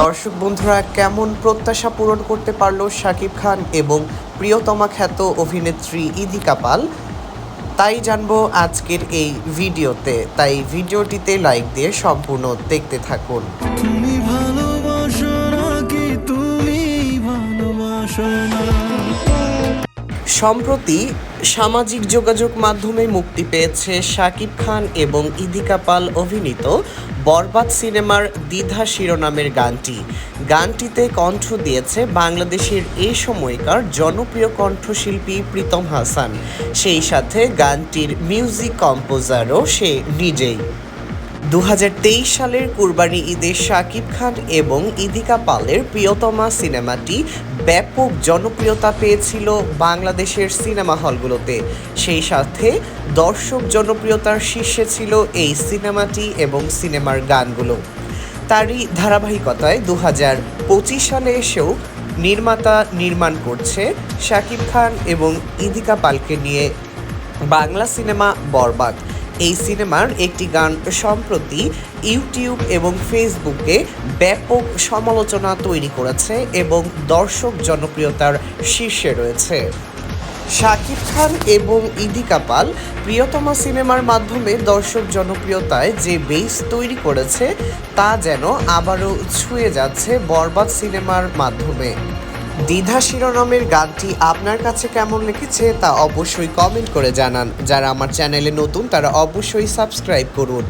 দর্শক বন্ধুরা, কেমন প্রত্যাশা পূরণ করতে পারল শাকিব খান এবং প্রিয়তমা খ্যাত অভিনেত্রী ইদিকা পাল, তাই জানবো আজকের এই ভিডিওতে। তাই ভিডিওটিতে লাইক দিয়ে সম্পূর্ণ দেখতে থাকুন। তুমি ভালোবাসো নাকি তুমি ভালোবাসো না? সম্প্রতি সামাজিক যোগাযোগ মাধ্যমে মুক্তি পেয়েছে শাকিব খান এবং ইদিকা পাল অভিনীত বরবাদ সিনেমার দ্বিধা শিরোনামের গানটিতে কণ্ঠ দিয়েছে বাংলাদেশের এই সময়কার জনপ্রিয় কণ্ঠশিল্পী প্রীতম হাসান। সেই সাথে গানটির মিউজিক কম্পোজারও সে নিজেই। 2023 সালের কুরবানি ঈদে শাকিব খান এবং ইদিকা পালের প্রিয়তমা সিনেমাটি ব্যাপক জনপ্রিয়তা পেয়েছিল বাংলাদেশের সিনেমা হলগুলোতে। সেই সাথে দর্শক জনপ্রিয়তার শীর্ষে ছিল এই সিনেমাটি এবং সিনেমার গানগুলো। তারই ধারাবাহিকতায় 2025 সালে এসেও নির্মাতা নির্মাণ করছে শাকিব খান এবং ইদিকা পালকে নিয়ে বাংলা সিনেমা বরবাদ। এই সিনেমার একটি গান সম্প্রতি ইউটিউব এবং ফেসবুকে ব্যাপক সমালোচনা তৈরি করেছে এবং দর্শক জনপ্রিয়তার শীর্ষে রয়েছে। শাকিব খান এবং ইদিকা পাল প্রিয়তমা সিনেমার মাধ্যমে দর্শক জনপ্রিয়তায় যে বেস তৈরি করেছে তা যেন আবারও ছুঁয়ে যাচ্ছে বরবাদ সিনেমার মাধ্যমে। দ্বিধা শিরোনামের গানটি আপনার কাছে কেমন লেগেছে তা অবশ্যই কমেন্ট করে জানান। যারা আমার চ্যানেলে নতুন তারা অবশ্যই সাবস্ক্রাইব করুন।